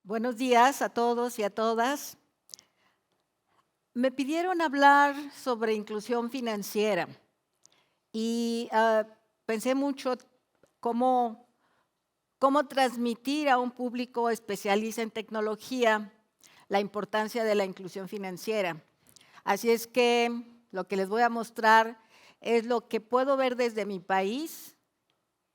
Buenos días a todos y a todas. Me pidieron hablar sobre inclusión financiera y pensé mucho cómo, cómo transmitir a un público especialista en tecnología la importancia de la inclusión financiera. Así es que lo que les voy a mostrar es lo que puedo ver desde mi país,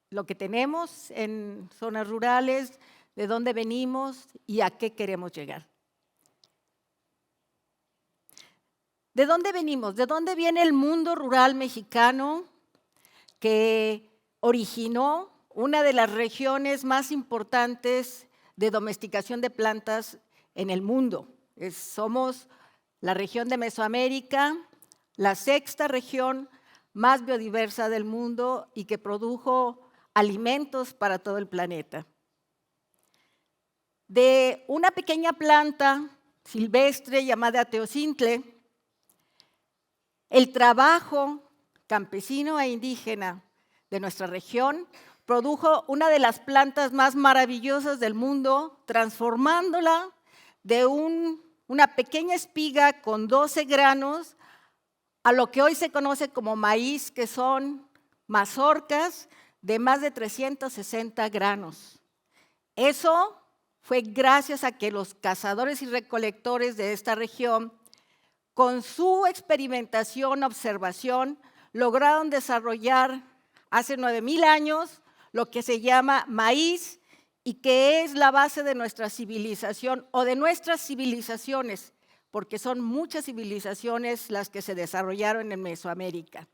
lo que tenemos en zonas rurales, de dónde venimos y a qué queremos llegar. ¿De dónde venimos? ¿De dónde viene el mundo rural mexicano que originó una de las regiones más importantes de domesticación de plantas en el mundo? Somos la región de Mesoamérica, la sexta región más biodiversa del mundo y que produjo alimentos para todo el planeta. De una pequeña planta silvestre llamada teocintle, el trabajo campesino e indígena de nuestra región produjo una de las plantas más maravillosas del mundo, transformándola de una pequeña espiga con 12 granos a lo que hoy se conoce como maíz, que son mazorcas de más de 360 granos. Eso fue gracias a que los cazadores y recolectores de esta región, con su experimentación, observación, lograron desarrollar hace 9,000 años lo que se llama maíz y que es la base de nuestra civilización o de nuestras civilizaciones, porque son muchas civilizaciones las que se desarrollaron en Mesoamérica.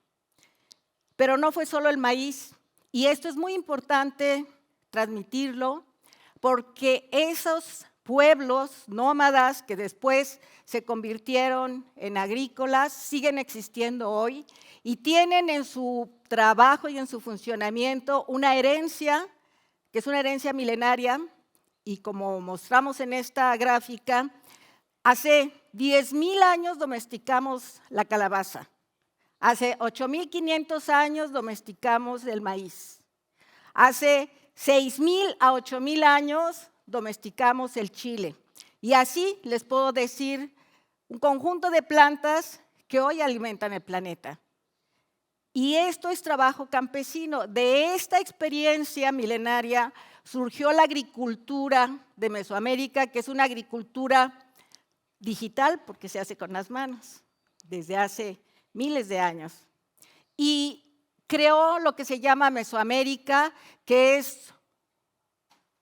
Pero no fue solo el maíz, y esto es muy importante transmitirlo, porque esos pueblos nómadas que después se convirtieron en agrícolas siguen existiendo hoy y tienen en su trabajo y en su funcionamiento una herencia, que es una herencia milenaria, y como mostramos en esta gráfica, hace 10,000 años domesticamos la calabaza, hace 8,500 años domesticamos el maíz, hace 6,000 a 8,000 años domesticamos el chile. Y así les puedo decir un conjunto de plantas que hoy alimentan el planeta. Y esto es trabajo campesino. De esta experiencia milenaria surgió la agricultura de Mesoamérica, que es una agricultura digital porque se hace con las manos desde hace miles de años. Y creó lo que se llama Mesoamérica, que es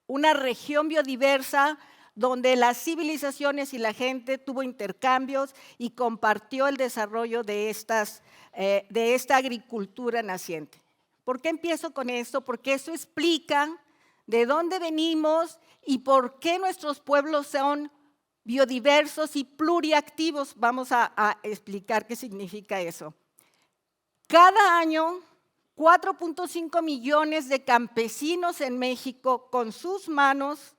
una región biodiversa donde las civilizaciones y la gente tuvo intercambios y compartió el desarrollo de esta agricultura naciente. ¿Por qué empiezo con esto? Porque eso explica de dónde venimos y por qué nuestros pueblos son biodiversos y pluriactivos. Vamos a explicar qué significa eso. Cada año, 4,5 millones de campesinos en México con sus manos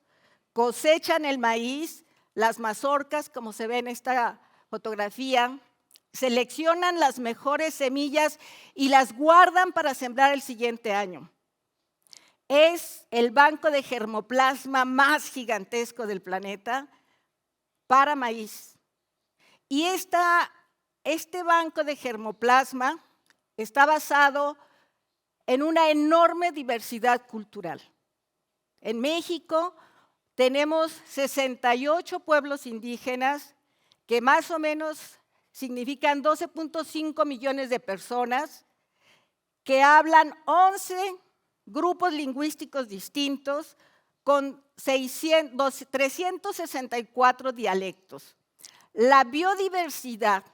cosechan el maíz, las mazorcas, como se ve en esta fotografía, seleccionan las mejores semillas y las guardan para sembrar el siguiente año. Es el banco de germoplasma más gigantesco del planeta para maíz. Y este banco de germoplasma está basado en una enorme diversidad cultural. En México tenemos 68 pueblos indígenas que más o menos significan 12,5 millones de personas que hablan 11 grupos lingüísticos distintos con 364 dialectos. La biodiversidad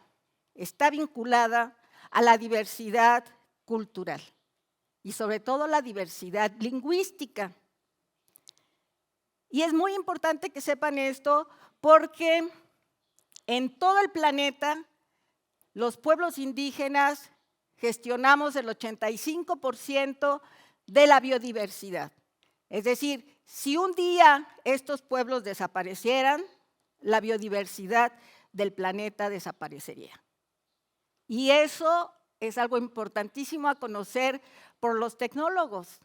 está vinculada a la diversidad cultural y sobre todo la diversidad lingüística. Y es muy importante que sepan esto porque en todo el planeta los pueblos indígenas gestionamos el 85% de la biodiversidad. Es decir, si un día estos pueblos desaparecieran, la biodiversidad del planeta desaparecería. Y eso es algo importantísimo a conocer por los tecnólogos.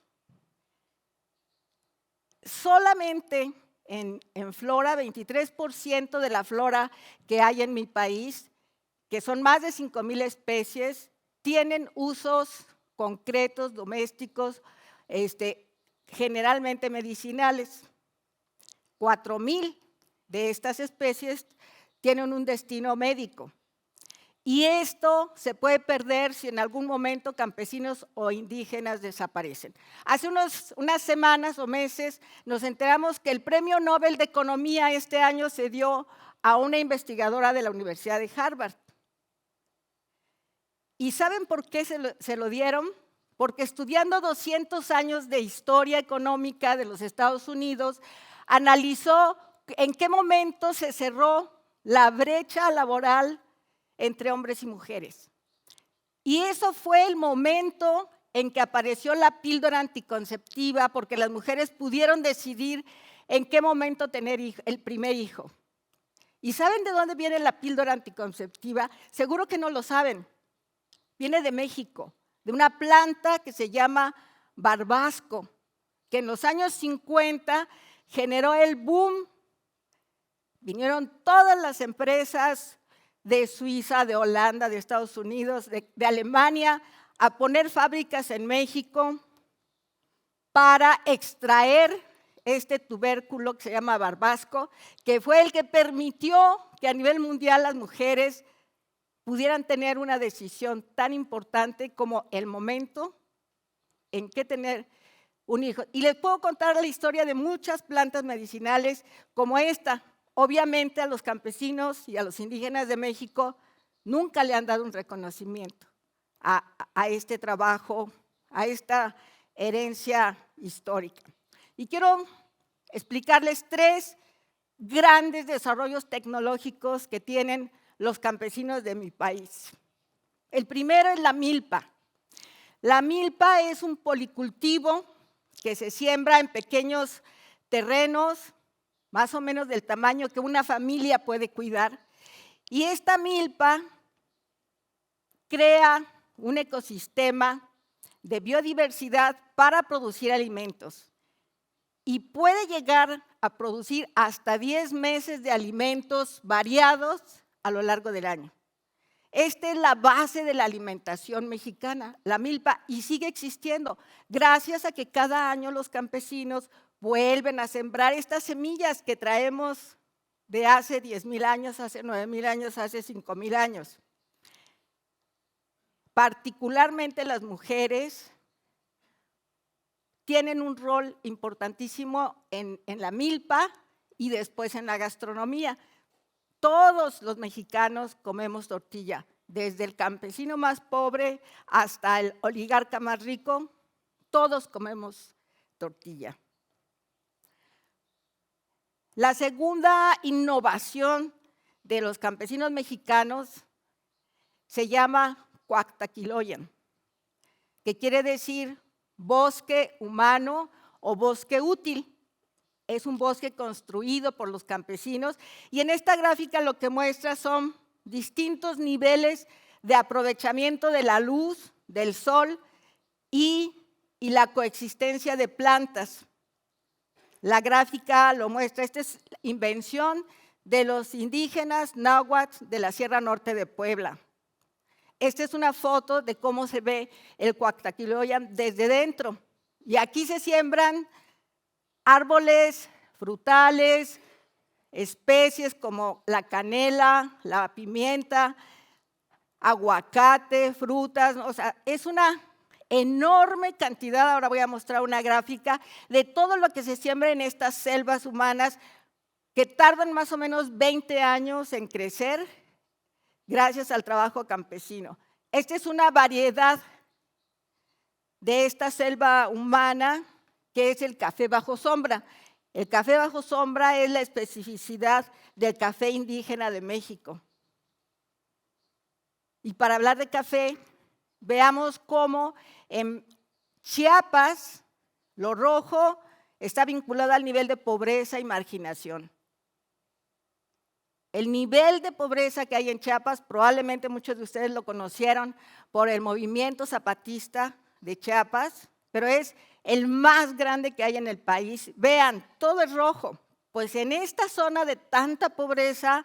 Solamente en flora, 23% de la flora que hay en mi país, que son más de 5,000 especies, tienen usos concretos, domésticos, generalmente medicinales. 4,000 de estas especies tienen un destino médico. Y esto se puede perder si en algún momento campesinos o indígenas desaparecen. Hace unas semanas o meses nos enteramos que el Premio Nobel de Economía este año se dio a una investigadora de la Universidad de Harvard. ¿Y saben por qué se lo dieron? Porque estudiando 200 años de historia económica de los Estados Unidos, analizó en qué momento se cerró la brecha laboral entre hombres y mujeres. Y eso fue el momento en que apareció la píldora anticonceptiva, porque las mujeres pudieron decidir en qué momento tener el primer hijo. ¿Y saben de dónde viene la píldora anticonceptiva? Seguro que no lo saben. Viene de México, de una planta que se llama barbasco, que en los años 50 generó el boom. Vinieron todas las empresas de Suiza, de Holanda, de Estados Unidos, de Alemania, a poner fábricas en México para extraer este tubérculo que se llama barbasco, que fue el que permitió que a nivel mundial las mujeres pudieran tener una decisión tan importante como el momento en que tener un hijo. Y les puedo contar la historia de muchas plantas medicinales como esta. Obviamente a los campesinos y a los indígenas de México nunca le han dado un reconocimiento a este trabajo, a esta herencia histórica. Y quiero explicarles 3 grandes desarrollos tecnológicos que tienen los campesinos de mi país. El primero es la milpa. La milpa es un policultivo que se siembra en pequeños terrenos, más o menos del tamaño que una familia puede cuidar. Y esta milpa crea un ecosistema de biodiversidad para producir alimentos. Y puede llegar a producir hasta 10 meses de alimentos variados a lo largo del año. Esta es la base de la alimentación mexicana, la milpa, y sigue existiendo, gracias a que cada año los campesinos vuelven a sembrar estas semillas que traemos de hace 10,000 años, hace 9,000 años, hace 5,000 años. Particularmente las mujeres tienen un rol importantísimo en la milpa y después en la gastronomía. Todos los mexicanos comemos tortilla, desde el campesino más pobre hasta el oligarca más rico, todos comemos tortilla. La segunda innovación de los campesinos mexicanos se llama Cuactaquiloyan, que quiere decir bosque humano o bosque útil. Es un bosque construido por los campesinos y en esta gráfica lo que muestra son distintos niveles de aprovechamiento de la luz, del sol y la coexistencia de plantas. La gráfica lo muestra, esta es invención de los indígenas náhuatl de la Sierra Norte de Puebla. Esta es una foto de cómo se ve el Cuactaquiloyan desde dentro. Y aquí se siembran árboles frutales, especies como la canela, la pimienta, aguacate, frutas, o sea, es una enorme cantidad, ahora voy a mostrar una gráfica, de todo lo que se siembra en estas selvas humanas que tardan más o menos 20 años en crecer gracias al trabajo campesino. Esta es una variedad de esta selva humana que es el café bajo sombra. El café bajo sombra es la especificidad del café indígena de México. Y para hablar de café, veamos cómo en Chiapas lo rojo está vinculado al nivel de pobreza y marginación. El nivel de pobreza que hay en Chiapas, probablemente muchos de ustedes lo conocieron por el movimiento zapatista de Chiapas, pero es el más grande que hay en el país. Vean, todo es rojo. Pues en esta zona de tanta pobreza,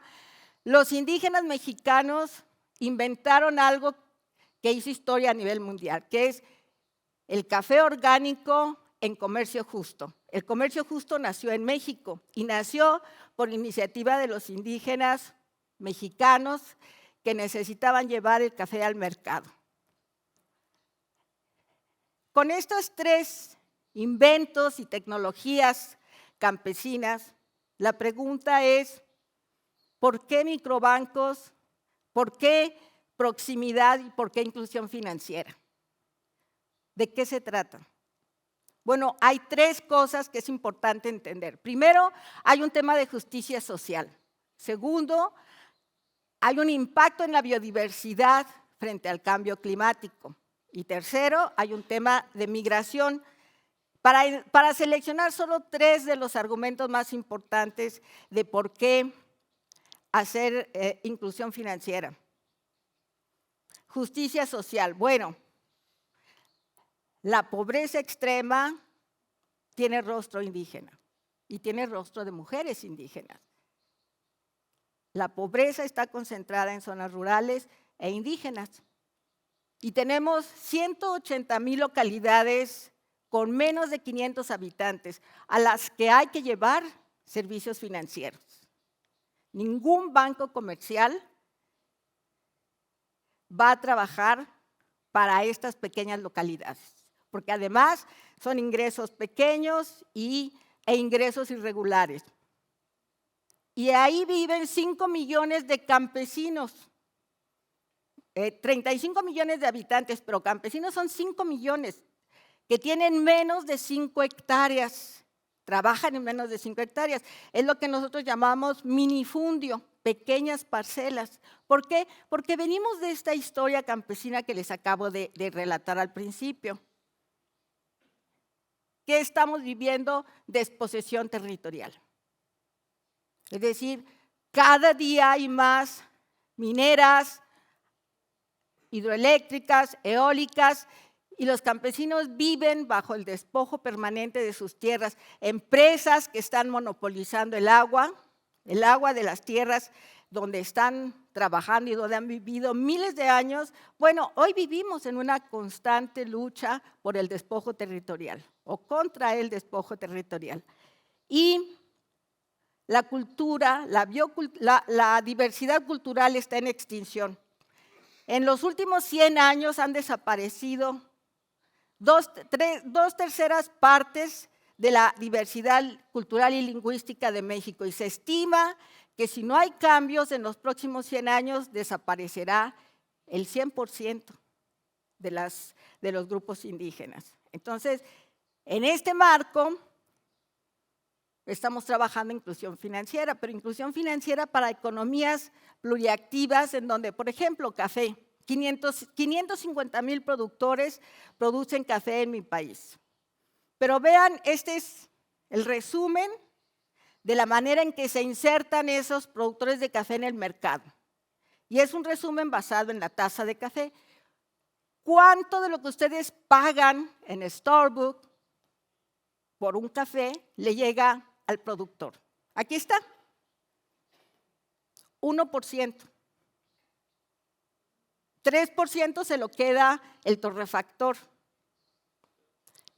los indígenas mexicanos inventaron algo que hizo historia a nivel mundial, que es el café orgánico en comercio justo. El comercio justo nació en México y nació por iniciativa de los indígenas mexicanos que necesitaban llevar el café al mercado. Con estos 3 inventos y tecnologías campesinas, la pregunta es, ¿por qué microbancos? ¿Por qué proximidad y por qué inclusión financiera? ¿De qué se trata? Bueno, hay 3 cosas que es importante entender. Primero, hay un tema de justicia social. Segundo, hay un impacto en la biodiversidad frente al cambio climático. Y tercero, hay un tema de migración. Para seleccionar solo 3 de los argumentos más importantes de por qué hacer inclusión financiera. Justicia social. Bueno, la pobreza extrema tiene rostro indígena y tiene rostro de mujeres indígenas. La pobreza está concentrada en zonas rurales e indígenas. Y tenemos 180,000 localidades con menos de 500 habitantes a las que hay que llevar servicios financieros. Ningún banco comercial va a trabajar para estas pequeñas localidades, porque además son ingresos pequeños e ingresos irregulares. Y ahí viven 5 millones de campesinos, 35 millones de habitantes, pero campesinos son 5 millones, que tienen menos de 5 hectáreas, trabajan en menos de 5 hectáreas. Es lo que nosotros llamamos minifundio, pequeñas parcelas. ¿Por qué? Porque venimos de esta historia campesina que les acabo de relatar al principio. ¿Qué estamos viviendo? Desposesión territorial. Es decir, cada día hay más mineras, hidroeléctricas, eólicas, y los campesinos viven bajo el despojo permanente de sus tierras. Empresas que están monopolizando el agua de las tierras donde están trabajando y donde han vivido miles de años. Bueno, hoy vivimos en una constante lucha por el despojo territorial o contra el despojo territorial. Y la cultura, la diversidad cultural está en extinción. En los últimos 100 años han desaparecido 2/3 partes de la diversidad cultural y lingüística de México y se estima que si no hay cambios en los próximos 100 años desaparecerá el 100% de los grupos indígenas. Entonces, en este marco estamos trabajando en inclusión financiera, pero inclusión financiera para economías pluriactivas en donde, por ejemplo, café. 550,000 productores producen café en mi país. Pero vean, este es el resumen de la manera en que se insertan esos productores de café en el mercado. Y es un resumen basado en la tasa de café. ¿Cuánto de lo que ustedes pagan en Starbucks por un café le llega al productor? Aquí está. 1%. 3% se lo queda el torrefactor,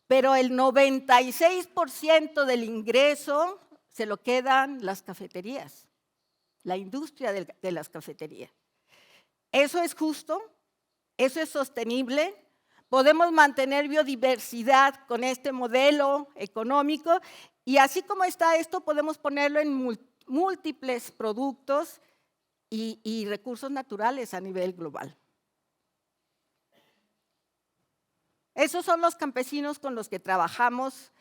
pero el 96% del ingreso se lo quedan las cafeterías, la industria de las cafeterías. ¿Eso es justo? ¿Eso es sostenible? ¿Podemos mantener biodiversidad con este modelo económico? Y así como está esto, podemos ponerlo en múltiples productos y recursos naturales a nivel global. Esos son los campesinos con los que trabajamos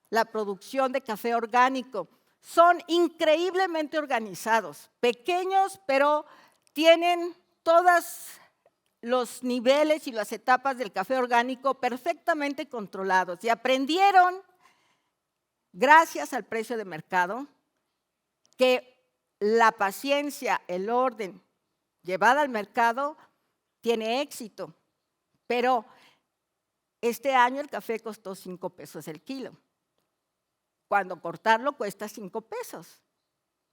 la producción de café orgánico. Son increíblemente organizados, pequeños, pero tienen todos los niveles y las etapas del café orgánico perfectamente controlados y aprendieron, gracias al precio de mercado, que la paciencia, el orden llevada al mercado tiene éxito. Pero este año el café costó 5 pesos el kilo. cuando cortarlo cuesta 5 pesos.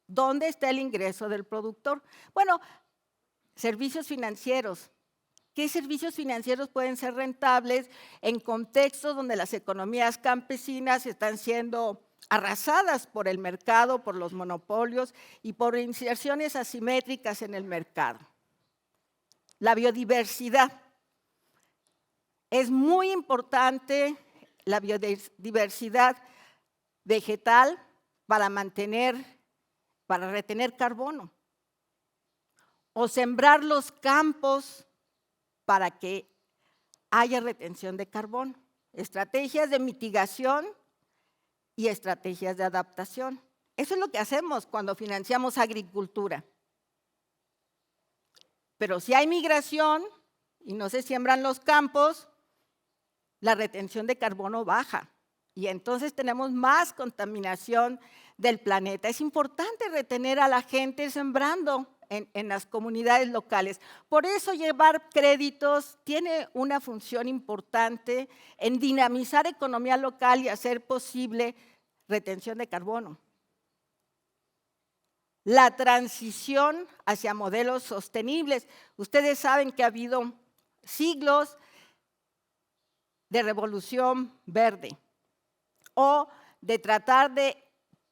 ¿Dónde está el ingreso del productor? Bueno, servicios financieros. ¿Qué servicios financieros pueden ser rentables en contextos donde las economías campesinas están siendo arrasadas por el mercado, por los monopolios y por inserciones asimétricas en el mercado? La biodiversidad. Es muy importante la biodiversidad vegetal para retener carbono. O sembrar los campos para que haya retención de carbono. Estrategias de mitigación y estrategias de adaptación. Eso es lo que hacemos cuando financiamos agricultura. Pero si hay migración y no se siembran los campos, la retención de carbono baja y entonces tenemos más contaminación del planeta. Es importante retener a la gente sembrando en las comunidades locales. Por eso llevar créditos tiene una función importante en dinamizar economía local y hacer posible retención de carbono. La transición hacia modelos sostenibles. Ustedes saben que ha habido siglos de revolución verde o de tratar de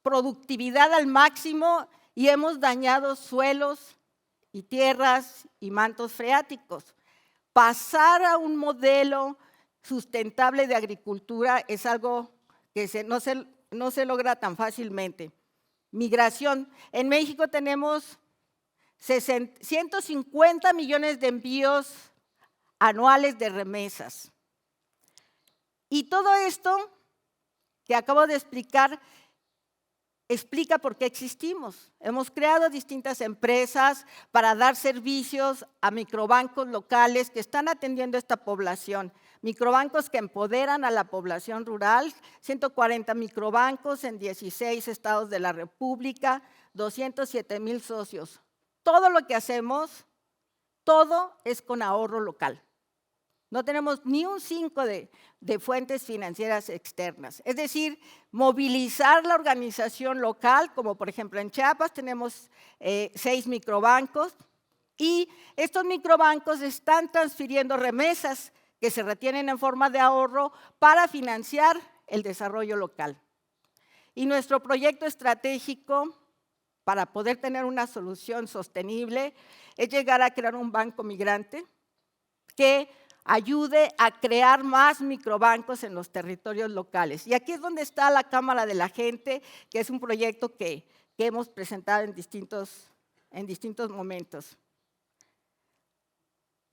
productividad al máximo y hemos dañado suelos y tierras y mantos freáticos. Pasar a un modelo sustentable de agricultura es algo que no se logra tan fácilmente. Migración. En México tenemos 150 millones de envíos anuales de remesas. Y todo esto que acabo de explica por qué existimos. Hemos creado distintas empresas para dar servicios a microbancos locales que están atendiendo a esta población. Microbancos que empoderan a la población rural, 140 microbancos en 16 estados de la República, 207,000 socios. Todo lo que hacemos, todo es con ahorro local. No tenemos ni un 5 de fuentes financieras externas. Es decir, movilizar la organización local, como por ejemplo en Chiapas tenemos 6 microbancos y estos microbancos están transfiriendo remesas que se retienen en forma de ahorro para financiar el desarrollo local. Y nuestro proyecto estratégico para poder tener una solución sostenible es llegar a crear un banco migrante que ayude a crear más microbancos en los territorios locales. Y aquí es donde está la Cámara de la Gente, que es un proyecto que hemos presentado en distintos momentos.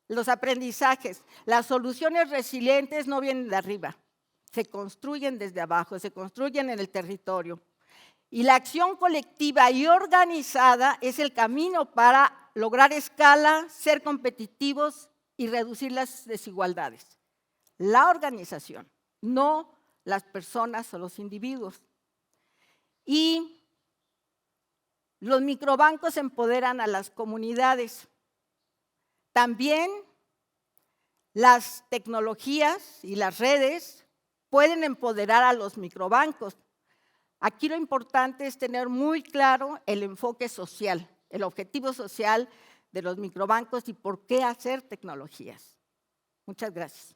Los aprendizajes. Las soluciones resilientes no vienen de arriba, se construyen desde abajo, se construyen en el territorio. Y la acción colectiva y organizada es el camino para lograr escala, ser competitivos y reducir las desigualdades. La organización, no las personas o los individuos. Y los microbancos empoderan a las comunidades. También las tecnologías y las redes pueden empoderar a los microbancos. Aquí lo importante es tener muy claro el enfoque social, el objetivo social de los microbancos y por qué hacer tecnologías. Muchas gracias.